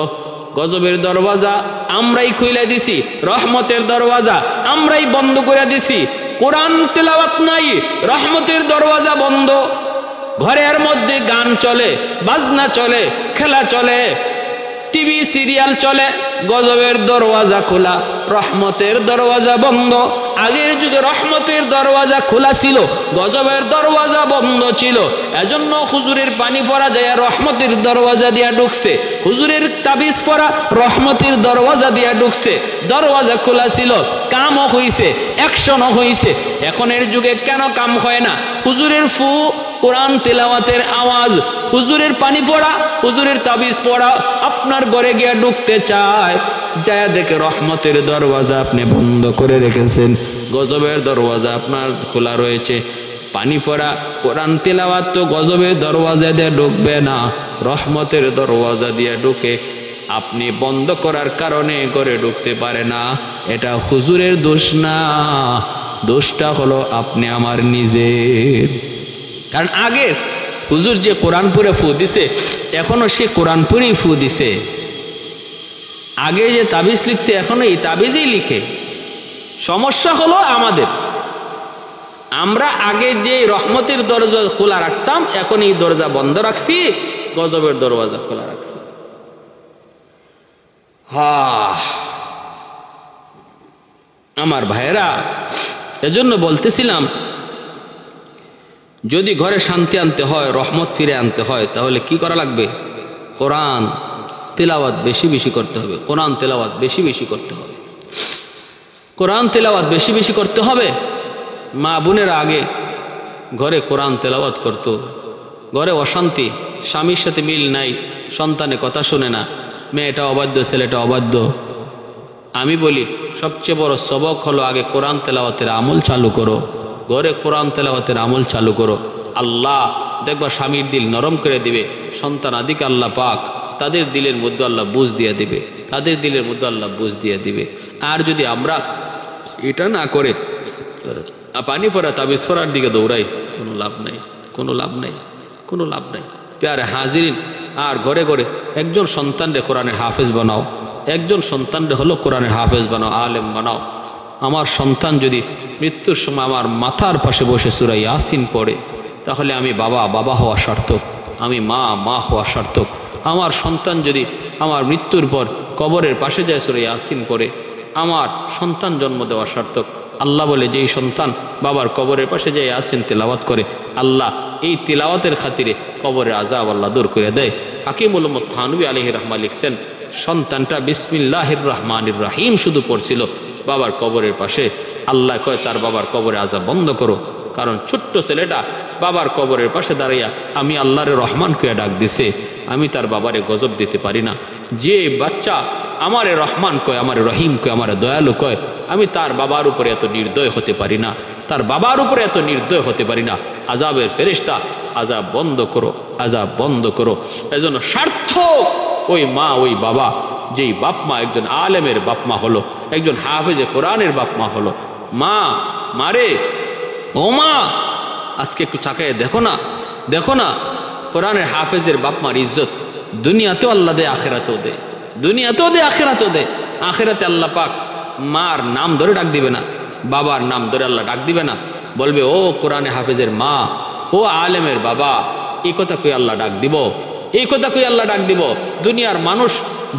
গজবের দরওয়াজা আমরাই খুলে দিছি, রহমতের দরওয়াজা আমরাই বন্ধ করে দিছি। কোরআন তেলাওয়াত নাই, রহমতের দরওয়াজা বন্ধ। ঘরের মধ্যে গান চলে, বাজনা চলে, খেলা চলে, টিভি সিরিয়াল চলে, গজবের দরওয়াজা খোলা, রহমতের দরওয়াজা বন্ধ। আগের যুগে রহমতের দরওয়াজা খোলা ছিল, গজবের দরওয়াজা বন্ধ ছিল। এজন্য হুজুরের পানি পড়া যায় রহমতের দরওয়াজা দিয়া ঢুকছে, হুজুরের তাবিজ পড়া রহমতের দরওয়াজা দিয়া ঢুকছে। দরওয়াজা খোলা ছিল, কামও হইছে, অ্যাকশনও হইছে। এখনের যুগে কেন কাম হয় না? হুজুরের ফু, কোরআন তেলাওয়াতের আওয়াজ, হুজুরের পানি পড়া, হুজুরের তাবিজ পড়া আপনার ঘরে গিয়ে ঢুকতে চায়, যায় দেখে রহমতের দরওয়াজা আপনি বন্ধ করে রেখেছেন, গজবের দরওয়াজা আপনার খোলা রয়েছে। পানি পড়া, কোরআন তেলাওয়াত তো গজবের দরওয়াজা দিয়ে ঢুকবে না, রহমতের দরওয়াজা দিয়ে ঢুকে। আপনি বন্ধ করার কারণে ঘরে ঢুকতে পারে না। এটা হুজুরের দোষ না, দোষটা হলো আপনি আমার নিজের। কারণ আগের হুজুর যে কোরআন পড়ে ফু দিছে, এখনো সে কোরআন পড়েই ফু দিছে। আগে যে তাবিজ লিখছে, এখনো এই তাবিজেই লিখে। সমস্যা হলো আমাদের, আমরা আগে যে রহমতের দরজা খোলা রাখতাম, এখন এই দরজা বন্ধ রাখছি, গজবের দরওয়াজা খোলা রাখছি। আমার ভাইয়েরা, এজন্য বলতেছিলাম, যদি ঘরে শান্তি আনতে হয়, রহমত ফিরে আনতে হয়, তাহলে কি করা লাগবে? কোরআন তেলাওয়াত বেশি বেশি করতে হবে, কোরআন তেলাওয়াত বেশি বেশি করতে হবে, কোরআন তেলাওয়াত বেশি বেশি করতে হবে। মা বোনেরা আগে ঘরে কোরআন তেলাওয়াত করত, ঘরে অশান্তি, স্বামীর সাথে মিল নাই, সন্তানে কথা শুনে না, মেয়েটা অবাধ্য, ছেলেটা অবাধ্য। আমি বলি, সবচেয়ে বড় সবক হলো আগে কোরআন তেলাওয়াতের আমল চালু করো, ঘরে কোরআন তেলাওয়াতের আমল চালু করো। আল্লাহ দেখবা স্বামীর দিল নরম করে দিবে, সন্তান আদিকে আল্লাহ পাক তাদের দিলের মধ্যে আল্লাহ বুঝ দিয়ে দিবে, তাদের দিলের মধ্যে আল্লাহ বুঝ দিয়ে দিবে। আর যদি আমরা এটা না করে পানি পড়া তাবিজ পড়ার দিকে দৌড়াই, কোনো লাভ নাই, কোনো লাভ নাই, কোনো লাভ নাই। প্যারে হাজিরিন, আর ঘরে ঘরে একজন সন্তানরে কোরআনের হাফেজ বানাও, একজন সন্তানরে হলো কোরআনের হাফেজ বানাও, আলেম বানাও। আমার সন্তান যদি মৃত্যুর সময় আমার মাথার পাশে বসে সূরা ইয়াসিন পড়ে, তাহলে আমি বাবা বাবা হওয়া সার্থক, আমি মা মা হওয়া সার্থক। আমার সন্তান যদি আমার মৃত্যুর পর কবরের পাশে যায় সূরা ইয়াসিন পড়ে, আমার সন্তান জন্ম দেওয়া সার্থক। আল্লাহ বলে, যেই সন্তান বাবার কবরের পাশে যায় ইয়াসিন তেলাওয়াত করে, আল্লাহ এই তিলাওয়াতের খাতিরে কবরের আযাব আল্লাহ দূর করে দেয়। হাকিমুল উম্মত থানভী আলাইহির রাহমা লিখছেন, সন্তানটা বিসমিল্লাহির রহমানির রহিম শুধু পড়ছিল বাবার কবরের পাশে, আল্লাহ কয় তার বাবার কবরের আযাব বন্ধ করো। কারণ ছোট্ট ছেলেটা বাবার কবরের পাশে দাঁড়াইয়া আমি আল্লাহরে রহমান কয়ে ডাক দিছে, আমি তার বাবারে গজব দিতে পারি না। যে বাচ্চা আমারে রহমান কয়, আমারে রহিম কয়, আমারে দয়ালু কয়, আমি তার বাবার উপরে এত নির্দয় হতে পারি না, তার বাবার উপরে এত নির্দয় হতে পারি না। আযাবের ফেরেশতা, আযাব বন্ধ করো, আযাব বন্ধ করো। এজন্য সার্থক ওই মা ওই বাবা, যেই বাপ মা একজন আলেমের বাপ মা হলো, একজন হাফেজে কোরআনের বাপ মা হলো। মা মারে, ও মা আজকে একটু তাকায় দেখো না, দেখো না কোরআনের হাফেজের বাপ মার ইজ্জত দুনিয়াতেও আল্লাহ দে, আখেরাতেও দে, দুনিয়াতেও দে আখেরাতেও দে। আখেরাতে আল্লাহ পাক মার নাম ধরে ডাক দিবে না, বাবার নাম ধরে আল্লাহ ডাক দিবে না, বলবে ও কোরআনে হাফেজের মা, ও আলেমের বাবা। এই কথা কই আল্লাহ ডাক দিব, এই কথা কই আল্লাহ ডাক দিব। দুনিয়ার মানুষ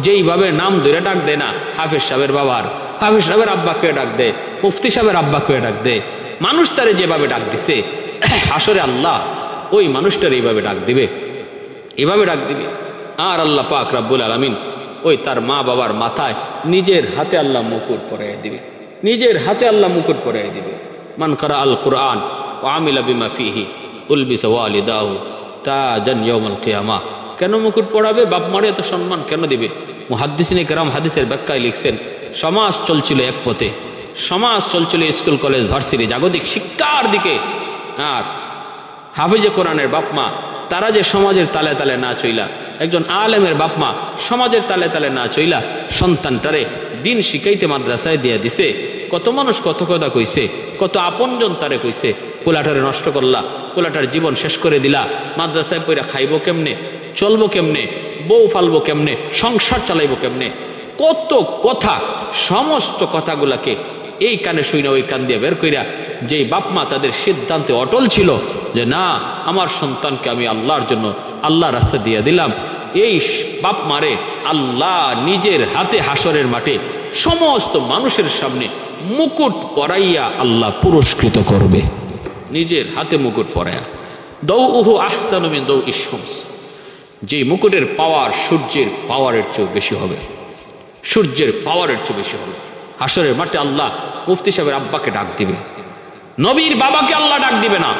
যেইভাবে নাম ধরে ডাক দেয় না, হাফেজ সাহেবের বাবার, হাফেজ সাহেবের আব্বাকে ডাক দেয়, মুফতি সাহেবের আব্বাকে ডাক দেয়, মানুষ তারে যেভাবে ডাক দিছে, হাসরে আল্লাহ ওই মানুষটার এইভাবে ডাক দিবে, এভাবে ডাক দিবে। আর আল্লাহ পাক রব্বুল আলামিন ওই তার মা বাবার মাথায় নিজের হাতে আল্লাহ মুকুট পরাইয়া দিবে, নিজের হাতে আল্লাহ মুকুট পরাইয়া দিবে। মান কারা আল কোরআন ওয়া আমিলা বিমা ফিহি উলবিসা ওয়ালিদাহু তাজান ইয়াউমাল কিয়ামাহ। কেন মুকুট পড়াবে? বাপ মারে এত সম্মান কেন দিবে? মুহাদ্দিসিনে কেরাম হাদিসের ব্যাখ্যায় লিখছেন, সমাজ চলছিল এক পথে, সমাজ চলছিল স্কুল কলেজ ভার্সিটি জাগতিক শিক্ষার দিকে, আর হাফেজে কোরআনের বাপমা তারা যে সমাজের তালে তালে না চইলা, একজন আলেমের বাপমা সমাজের তালে তালে না চইলা সন্তানটারে দিন শিখাইতে মাদ্রাসায় দিয়া দিছে। কত মানুষ কত কথা কইছে, কত আপনজন তারে কইছে, পোলাটারে নষ্ট করলা, পোলাটার জীবন শেষ করে দিলা, মাদ্রাসায় পইরা খাইবো কেমনে, চলবো কেমনে, বউ ফালবো কেমনে, সংসার চালাইবো কেমনে, কত কথা। সমস্ত কথাগুলাকে এই কানে শুই না ওই কান দিয়ে বের কইরা যেই বাপমা তাদের সিদ্ধান্তে অটল ছিল যে না, আমার সন্তানকে আমি আল্লাহর জন্য আল্লাহর রাস্তা দিয়ে দিলাম, এই বাপ মারে আল্লাহ নিজের হাতে হাসরের মাঠে সমস্ত মানুষের সামনে মুকুট পরাইয়া আল্লাহ পুরস্কৃত করবে, নিজের হাতে মুকুট পরাইয়া। দাউহু আহসানু মিন দাউইশ শামস, যে মুকুটের পাওয়ার সূর্যের পাওয়ারের চেয়ে বেশি হবে, সূর্যের পাওয়ারের চেয়ে বেশি হবে। হাসরের মাঠে আল্লাহ মুফতি সাহেবের আব্বাকে ডাক দিবে, নবীর বাবাকে আল্লাহ ডাক দিবে না,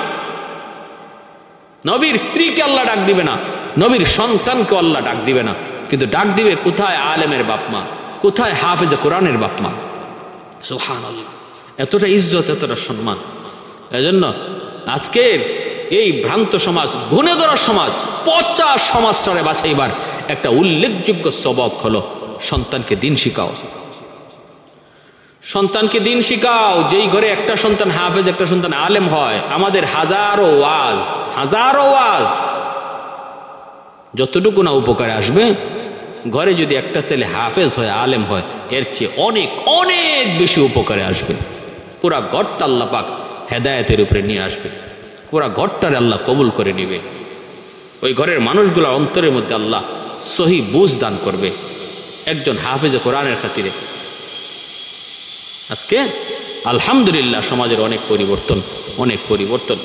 নবীর স্ত্রীকে আল্লাহ ডাক দিবে না, নবীর সন্তানকে আল্লাহ ডাক দিবে না, কিন্তু ডাক দিবে কোথায়? আলেমের বাপমা, কোথায়? হাফেজে কোরআনের বাপমা। সুবহানাল্লাহ, এতটা ইজ্জত, এতটা সম্মান। এজন্য আজকের এই ভ্রান্ত সমাজ, গুণে ধরা সমাজ, পচা সমাজটারে বাছাইবার একটা উল্লেখযোগ্য সবক হলো সন্তানকে দিন শিখাও, সন্তানকে দিন শিখাও। যেই ঘরে একটা সন্তান হাফেজ, একটা সন্তান আলেম হয়, আমাদের হাজারো ওয়াজ, হাজারো ওয়াজ যতটুকু না উপকারে আসবে, ঘরে যদি একটা ছেলে হাফেজ হয়, আলেম হয়, এর চেয়ে অনেক অনেক বেশি উপকারে আসবে। পুরা ঘরটা আল্লাহ পাক হেদায়েতের উপরে নিয়ে আসবে, পুরা ঘরটারে আল্লাহ কবুল করে নিবে। ওই ঘরের মানুষগুলোর অন্তরের মধ্যে আল্লাহ সহি বুঝ দান করবে একজন হাফেজে কোরআনের খাতিরে। আজকে আলহামদুলিল্লাহ সমাজের অনেক পরিবর্তন, অনেক পরিবর্তন।